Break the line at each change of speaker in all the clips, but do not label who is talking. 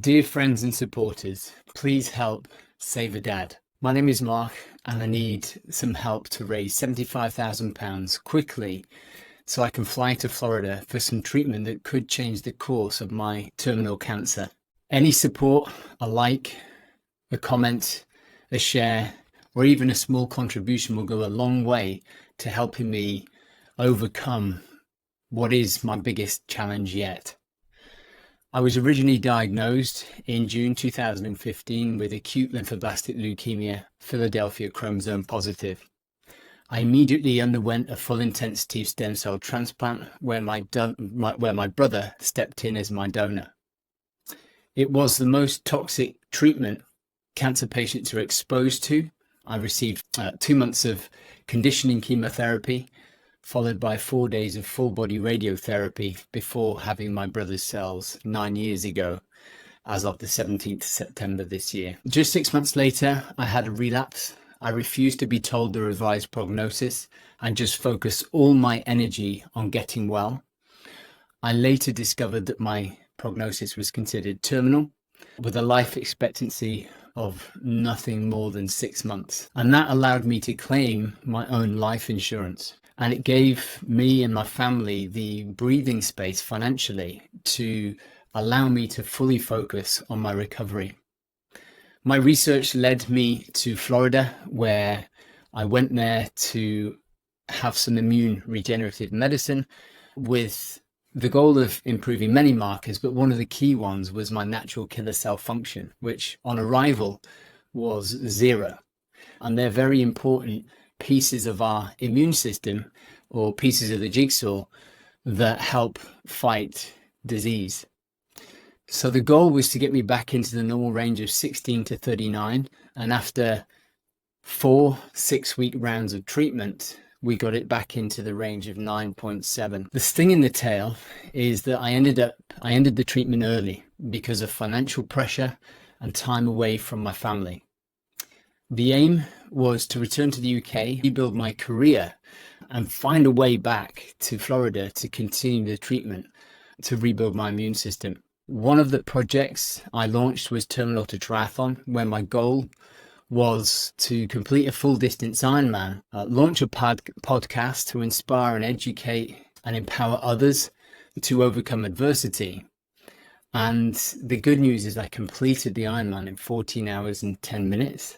Dear friends and supporters, please help save a dad. My name is Mark and I need some help to raise £75,000 quickly so I can fly to Florida for some treatment that could change the course of my terminal cancer. Any support, a like, a comment, a share, or even a small contribution will go a long way to helping me overcome what is my biggest challenge yet. I was originally diagnosed in June 2015 with acute lymphoblastic leukemia, Philadelphia chromosome positive. I immediately underwent a full intensity stem cell transplant where my brother stepped in as my donor. It was the most toxic treatment cancer patients are exposed to. I received 2 months of conditioning chemotherapy, followed by 4 days of full body radiotherapy before having my brother's cells 9 years ago, as of the 17th of September this year. Just 6 months later, I had a relapse. I refused to be told the revised prognosis and just focused all my energy on getting well. I later discovered that my prognosis was considered terminal, with a life expectancy of nothing more than 6 months. And that allowed me to claim my own life insurance. And it gave me and my family the breathing space financially to allow me to fully focus on my recovery. My research led me to Florida, where I went there to have some immune regenerative medicine with the goal of improving many markers, but one of the key ones was my natural killer cell function, which on arrival was 0. And they're very important pieces of our immune system, or pieces of the jigsaw that help fight disease. So the goal was to get me back into the normal range of 16 to 39. And after 4 6-week rounds of treatment, we got it back into the range of 9.7. The sting in the tail is that I ended the treatment early because of financial pressure and time away from my family. The aim was to return to the UK, rebuild my career, and find a way back to Florida to continue the treatment to rebuild my immune system. One of the projects I launched was Terminal to Triathlon, where my goal was to complete a full distance Ironman, launch a podcast to inspire and educate and empower others to overcome adversity. And the good news is I completed the Ironman in 14 hours and 10 minutes.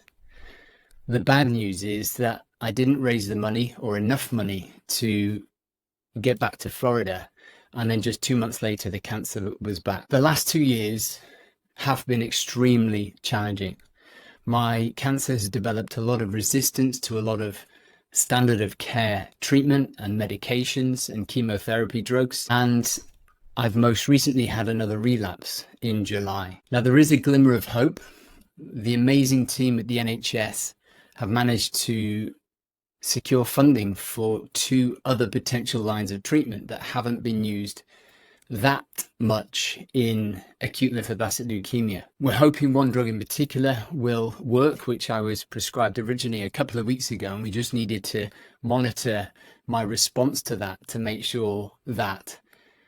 The bad news is that I didn't raise the money or enough money to get back to Florida. And then just 2 months later, the cancer was back. The last 2 years have been extremely challenging. My cancer has developed a lot of resistance to a lot of standard of care treatment and medications and chemotherapy drugs. And I've most recently had another relapse in July. Now, there is a glimmer of hope. The amazing team at the NHS have managed to secure funding for 2 other potential lines of treatment that haven't been used that much in acute lymphoblastic leukemia. We're hoping one drug in particular will work, which I was prescribed originally a couple of weeks ago, and we just needed to monitor my response to that to make sure that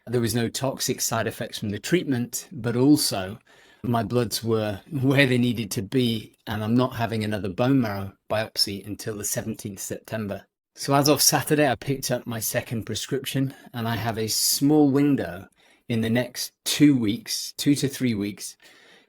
there was no toxic side effects from the treatment, but also my bloods were where they needed to be, and I'm not having another bone marrow biopsy until the 17th September. So as of Saturday, I picked up my second prescription, and I have a small window in the next 2 weeks, 2 to 3 weeks,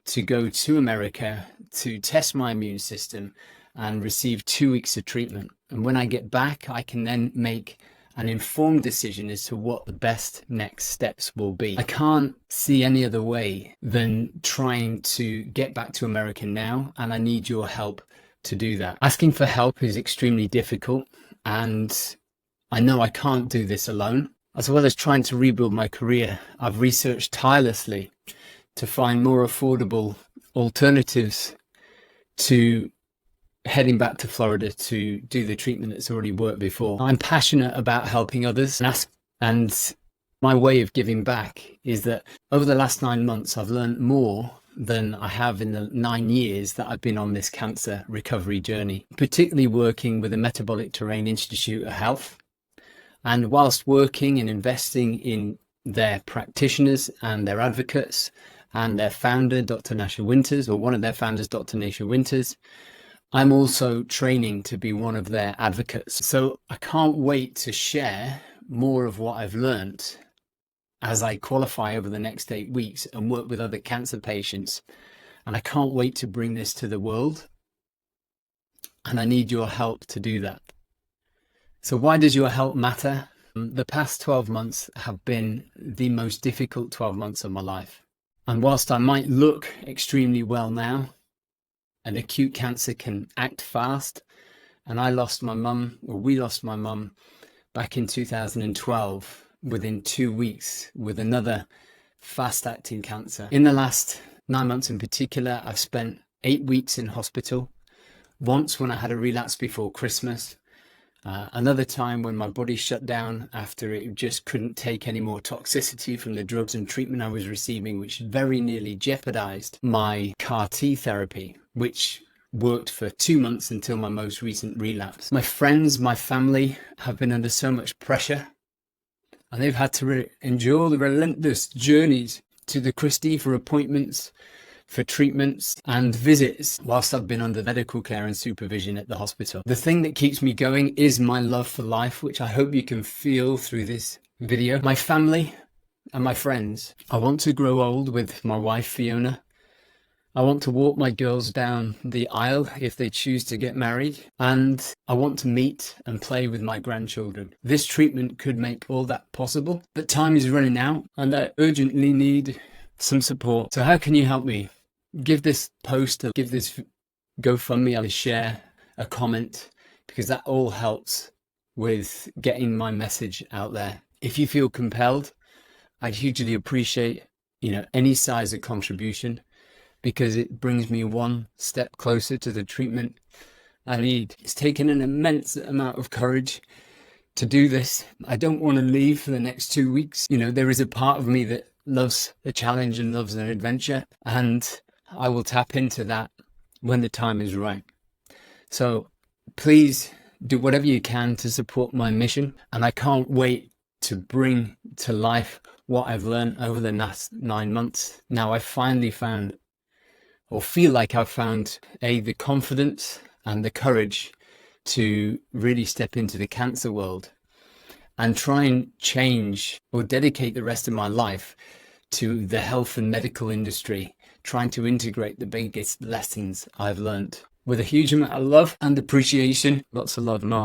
to go to America to test my immune system and receive 2 weeks of treatment. And when I get back, I can then make an informed decision as to what the best next steps will be. I can't see any other way than trying to get back to America now, and I need your help to do that. Asking for help is extremely difficult, and I know I can't do this alone. As well as trying to rebuild my career, I've researched tirelessly to find more affordable alternatives to heading back to Florida to do the treatment that's already worked before. I'm passionate about helping others, and my way of giving back is that over the last 9 months, I've learned more than I have in the 9 years that I've been on this cancer recovery journey, particularly working with the Metabolic Terrain Institute of Health. And whilst working and investing in their practitioners and their advocates and their founder, Dr. Nasha Winters, or one of their founders, Dr. Nasha Winters. I'm also training to be one of their advocates. So I can't wait to share more of what I've learned as I qualify over the next 8 weeks and work with other cancer patients. And I can't wait to bring this to the world. And I need your help to do that. So why does your help matter? The past 12 months have been the most difficult 12 months of my life. And whilst I might look extremely well now, and acute cancer can act fast, and I lost my mum, or we lost my mum back in 2012 within 2 weeks with another fast-acting cancer. In the last 9 months in particular, I've spent 8 weeks in hospital. Once when I had a relapse before Christmas, another time when my body shut down after it just couldn't take any more toxicity from the drugs and treatment I was receiving, which very nearly jeopardized my CAR-T therapy, which worked for 2 months until my most recent relapse. My friends, my family have been under so much pressure, and they've had to endure the relentless journeys to the Christie for appointments, for treatments and visits whilst I've been under medical care and supervision at the hospital. The thing that keeps me going is my love for life, which I hope you can feel through this video. My family and my friends. I want to grow old with my wife, Fiona. I want to walk my girls down the aisle if they choose to get married. And I want to meet and play with my grandchildren. This treatment could make all that possible, but time is running out and I urgently need some support. So how can you help me? Give this post, give this GoFundMe a share, a comment, because that all helps with getting my message out there. If you feel compelled, I'd hugely appreciate, any size of contribution, because it brings me one step closer to the treatment I need. It's taken an immense amount of courage to do this. I don't want to leave for the next 2 weeks. There is a part of me that loves a challenge and loves an adventure, and I will tap into that when the time is right. So please do whatever you can to support my mission, and I can't wait to bring to life what I've learned over the last 9 months. Now I finally found, or feel like I've found, the confidence and the courage to really step into the cancer world and try and change or dedicate the rest of my life to the health and medical industry, trying to integrate the biggest lessons I've learned with a huge amount of love and appreciation. Lots of love, Mark.